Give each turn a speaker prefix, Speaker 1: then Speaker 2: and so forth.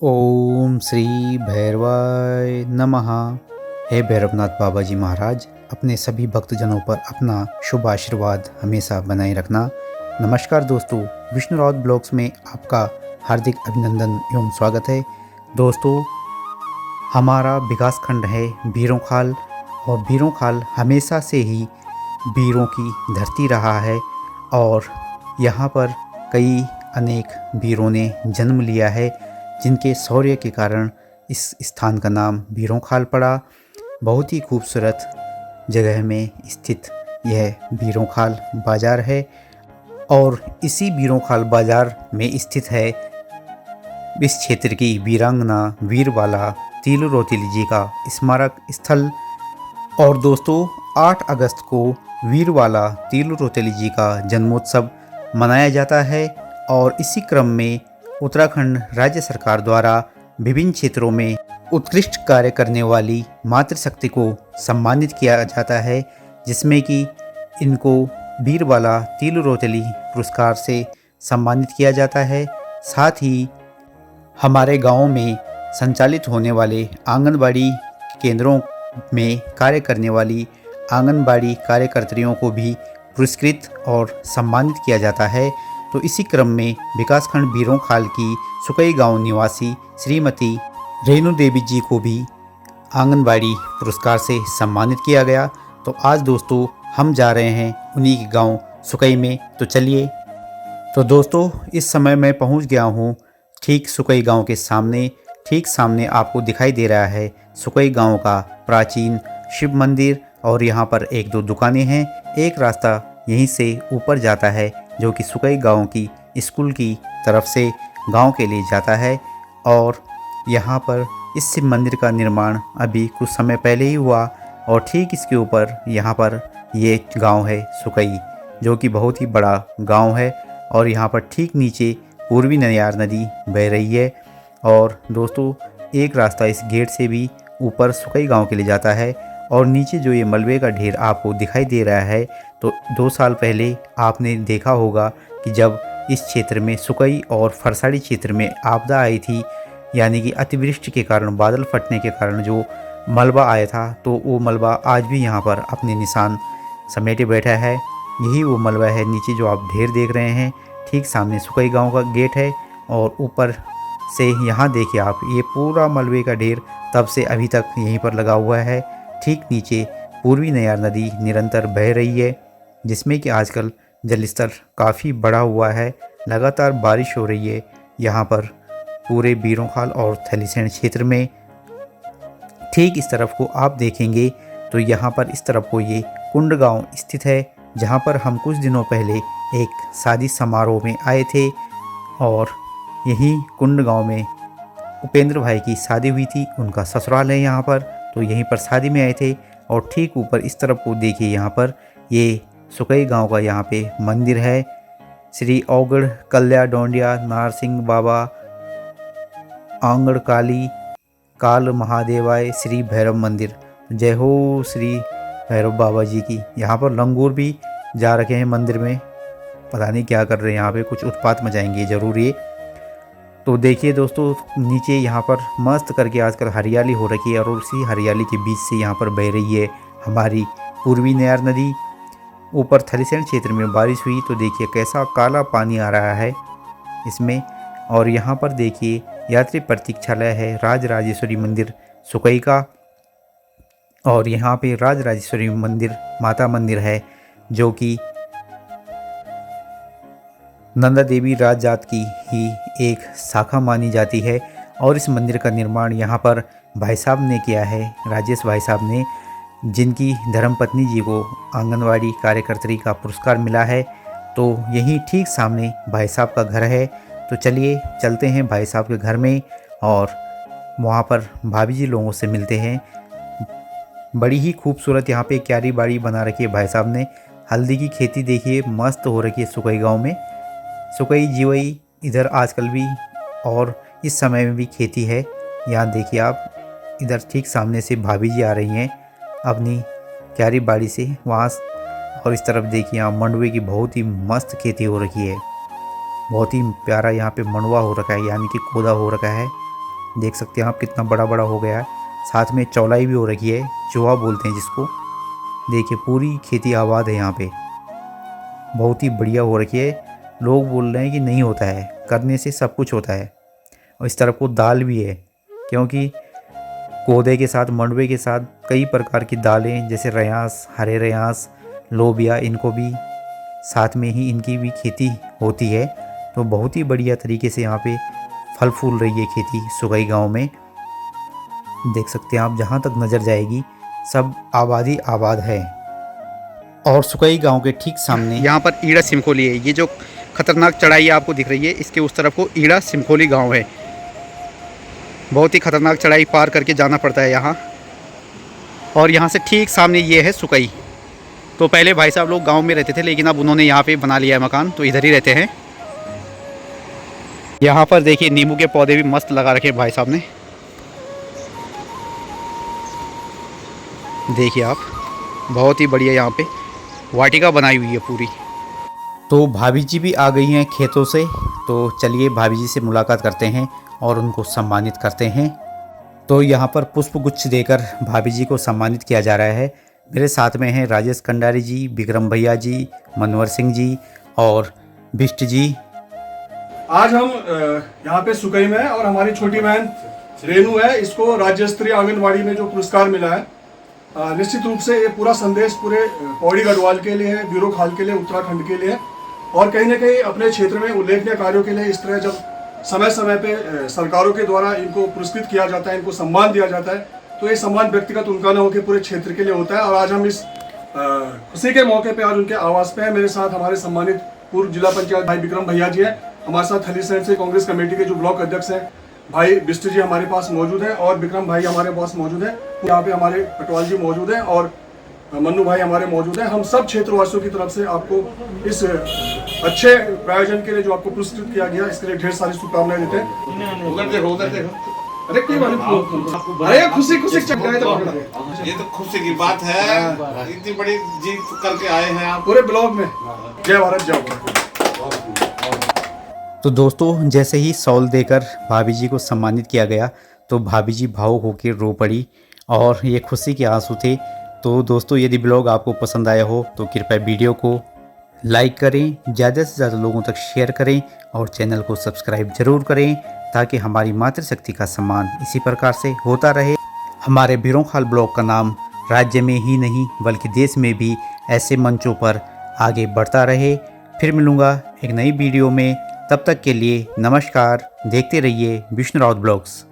Speaker 1: ओम श्री भैरवाय नमः। हे भैरवनाथ बाबा जी महाराज, अपने सभी भक्तजनों पर अपना शुभ आशीर्वाद हमेशा बनाए रखना। नमस्कार दोस्तों, विष्णु राउत ब्लॉग्स में आपका हार्दिक अभिनंदन एवं स्वागत है। दोस्तों, हमारा विकास खंड है बीरोंखाल और बीरोंखाल हमेशा से ही वीरों की धरती रहा है और यहाँ पर कई अनेक वीरों ने जन्म लिया है, जिनके शौर्य के कारण इस स्थान का नाम बीरोंखाल पड़ा। बहुत ही खूबसूरत जगह में स्थित यह बीरोंखाल बाज़ार है और इसी बीरोंखाल बाज़ार में स्थित है इस क्षेत्र की वीरांगना वीरबाला तीलू रौतेली जी का स्मारक स्थल। और दोस्तों, 8 अगस्त को वीरबाला तीलू रौतेली जी का जन्मोत्सव मनाया जाता है और इसी क्रम में उत्तराखंड राज्य सरकार द्वारा विभिन्न क्षेत्रों में उत्कृष्ट कार्य करने वाली मातृशक्ति को सम्मानित किया जाता है, जिसमें कि इनको वीरबाला तीलू रौतेली पुरस्कार से सम्मानित किया जाता है। साथ ही हमारे गांव में संचालित होने वाले आंगनबाड़ी केंद्रों में कार्य करने वाली आंगनबाड़ी कार्यकर्त्रियों को भी पुरस्कृत और सम्मानित किया जाता है। तो इसी क्रम में विकासखंड बीरोंखाल की सुकई गांव निवासी श्रीमती रेणु देवी जी को भी आंगनबाड़ी पुरस्कार से सम्मानित किया गया। तो आज दोस्तों हम जा रहे हैं उन्हीं के गांव सुकई में, तो चलिए। तो दोस्तों, इस समय मैं पहुंच गया हूं ठीक सुकई गांव के सामने। ठीक सामने आपको दिखाई दे रहा है सुकई गांव का प्राचीन शिव मंदिर और यहाँ पर एक दो दुकानें हैं। एक रास्ता यहीं से ऊपर जाता है जो कि सुकई गांव की स्कूल की तरफ से गांव के लिए जाता है। और यहाँ पर इस शिव मंदिर का निर्माण अभी कुछ समय पहले ही हुआ और ठीक इसके ऊपर यहाँ पर ये गांव है सुकई, जो कि बहुत ही बड़ा गांव है। और यहाँ पर ठीक नीचे पूर्वी नयार नदी बह रही है। और दोस्तों, एक रास्ता इस गेट से भी ऊपर सुकई गांव के लिए जाता है। और नीचे जो ये मलबे का ढेर आपको दिखाई दे रहा है, तो 2 साल पहले आपने देखा होगा कि जब इस क्षेत्र में सुकई और फरसाड़ी क्षेत्र में आपदा आई थी, यानी कि अतिवृष्टि के कारण, बादल फटने के कारण जो मलबा आया था, तो वो मलबा आज भी यहाँ पर अपने निशान समेटे बैठा है। यही वो मलबा है नीचे जो आप ढेर देख रहे हैं। ठीक सामने सुकई गांव का गेट है और ऊपर से यहाँ देखिए आप, ये पूरा मलबे का ढेर तब से अभी तक यहीं पर लगा हुआ है। ठीक नीचे पूर्वी नयार नदी निरंतर बह रही है, जिसमें कि आजकल जलस्तर काफ़ी बढ़ा हुआ है। लगातार बारिश हो रही है यहाँ पर पूरे बीरोंखाल और थलीसैंण क्षेत्र में। ठीक इस तरफ को आप देखेंगे तो यहाँ पर इस तरफ को ये कुंड गांव स्थित है, जहाँ पर हम कुछ दिनों पहले एक शादी समारोह में आए थे और यही कुंड गांव में उपेंद्र भाई की शादी हुई थी। उनका ससुराल है यहाँ पर, तो यहीं पर शादी में आए थे। और ठीक ऊपर इस तरफ को देखिए, यहाँ पर ये सुकई गांव का यहाँ पे मंदिर है। श्री औगड़ कल्या डोंडिया नारसिंह बाबा आंगड़ काली काल महादेवाय श्री भैरव मंदिर। जय हो श्री भैरव बाबा जी की। यहाँ पर लंगूर भी जा रखे हैं मंदिर में, पता नहीं क्या कर रहे हैं यहाँ पे, कुछ उत्पात मचाएंगे ज़रूर ये। तो देखिए दोस्तों, नीचे यहाँ पर मस्त करके आजकल हरियाली हो रखी है और उसी हरियाली के बीच से यहाँ पर बह रही है हमारी पूर्वी नयार नदी। ऊपर थलीसैंण क्षेत्र में बारिश हुई तो देखिए कैसा काला पानी आ रहा है इसमें। और यहाँ पर देखिए यात्री प्रतीक्षालय है राज राजेश्वरी मंदिर सुकई का। और यहाँ पे राज राजेश्वरी मंदिर माता मंदिर है, जो कि नंदा देवी राज जात की ही एक शाखा मानी जाती है। और इस मंदिर का निर्माण यहाँ पर भाई साहब ने किया है, राजेश भाई साहब ने, जिनकी धर्मपत्नी जी को आंगनवाड़ी कार्यकर्त्री का पुरस्कार मिला है। तो यहीं ठीक सामने भाई साहब का घर है। तो चलिए चलते हैं भाई साहब के घर में और वहाँ पर भाभी जी लोगों से मिलते हैं। बड़ी ही खूबसूरत यहाँ पे क्यारी बाड़ी बना रखी है भाई साहब ने। हल्दी की खेती देखिए मस्त हो रखी है सुकई गांव में। सुकई जीवई इधर आजकल भी और इस समय में भी खेती है। यहाँ देखिए आप, इधर ठीक सामने से भाभी जी आ रही हैं अपनी क्यारी बाड़ी से वहाँ। और इस तरफ देखिए यहाँ मंडुए की बहुत ही मस्त खेती हो रखी है। बहुत ही प्यारा यहाँ पे मंडुआ हो रखा है, यानी कि खोदा हो रखा है। देख सकते हैं आप कितना बड़ा बड़ा हो गया है। साथ में चौलाई भी हो रखी है, चोहा बोलते हैं जिसको। देखिए पूरी खेती आबाद है यहाँ पे, बहुत ही बढ़िया हो रखी है। लोग बोल रहे हैं कि नहीं होता है, करने से सब कुछ होता है। और इस तरफ को दाल भी है, क्योंकि कोदे के साथ मंडवे के साथ कई प्रकार की दालें जैसे रयास, हरे रयास, लोबिया, इनको भी साथ में ही इनकी भी खेती होती है। तो बहुत ही बढ़िया तरीके से यहाँ पे फल फूल रही है खेती सुगई गांव में। देख सकते हैं आप, जहाँ तक नज़र जाएगी सब आबादी आबाद है। और सुकई गांव के ठीक सामने यहाँ पर ईड़ा सिमखोली है। ये जो खतरनाक चढ़ाई आपको दिख रही है, इसके उस तरफ को ईड़ा सिमखोली गांव है। बहुत ही खतरनाक चढ़ाई पार करके जाना पड़ता है यहाँ। और यहाँ से ठीक सामने ये है सुकई। तो पहले भाई साहब लोग गांव में रहते थे, लेकिन अब उन्होंने यहाँ पे बना लिया है मकान, तो इधर ही रहते हैं। यहाँ पर देखिए नींबू के पौधे भी मस्त लगा रखे हैं भाई साहब ने। देखिए आप, बहुत ही बढ़िया यहाँ पे वाटिका बनाई हुई है पूरी। तो भाभी जी भी आ गई हैं खेतों से, तो चलिए भाभी जी से मुलाकात करते हैं और उनको सम्मानित करते हैं। तो यहाँ पर पुष्प गुच्छ देकर भाभी जी को सम्मानित किया जा रहा है। मेरे साथ में हैं राजेश कंडारी जी, विक्रम भैया जी, मनोहर सिंह जी और बिष्ट जी।
Speaker 2: आज हम यहाँ पे सुकई में हैं और हमारी छोटी बहन रेनू है, इसको राज्य स्तरीय आंगनबाड़ी में जो पुरस्कार मिला है, निश्चित रूप से ये पूरा संदेश पूरे पौड़ी गढ़वाल के लिए है, ब्यूरो खाल के लिए, उत्तराखंड के लिए, और कहीं ना कहीं अपने क्षेत्र में उल्लेखनीय कार्यों के लिए इस तरह जब समय समय पे सरकारों के द्वारा इनको पुरस्कृत किया जाता है, इनको सम्मान दिया जाता है, तो ये सम्मान व्यक्तिगत उनका न होकर पूरे क्षेत्र के लिए होता है। और आज हम इस खुशी के मौके पे आज उनके आवास पे हैं। मेरे साथ हमारे सम्मानित पूर्व जिला पंचायत भाई विक्रम भैया जी हैं, हमारे साथ हलीसैंड से कांग्रेस कमेटी के जो ब्लॉक अध्यक्ष हैं भाई बिष्ट जी हमारे पास मौजूद हैं, और विक्रम भाई हमारे पास मौजूद हैं। यहाँ पे हमारे पटवाल जी मौजूद हैं और मन्नू भाई हमारे मौजूद हैं। हम सब क्षेत्रवासियों की तरफ से आपको इस अच्छे प्रायोजन के लिए जो आपको पुरस्कृत किया गया, इसके लिए ढेर सारी शुभकामनाएं देते हैं। उधर देखो। अरे कोई बात नहीं, अरे खुशी चक गए तो
Speaker 3: ये तो खुशी की बात है, इतनी बड़ी जीत करके आए हैं आप
Speaker 2: पूरे ब्लॉक में। जय भारत जय भारत।
Speaker 1: तो दोस्तों, जैसे ही शॉल देकर भाभी जी को सम्मानित किया गया तो भाभी जी भावुक होकर रो पड़ी और ये खुशी के आंसू थे। तो दोस्तों, यदि ब्लॉग आपको पसंद आया हो तो कृपया वीडियो को लाइक करें, ज़्यादा से ज़्यादा लोगों तक शेयर करें और चैनल को सब्सक्राइब ज़रूर करें, ताकि हमारी मातृशक्ति का सम्मान इसी प्रकार से होता रहे। हमारे बिरोंखाल ब्लॉग का नाम राज्य में ही नहीं बल्कि देश में भी ऐसे मंचों पर आगे बढ़ता रहे। फिर मिलूँगा एक नई वीडियो में, तब तक के लिए नमस्कार। देखते रहिए विष्णु राउत ब्लॉग्स।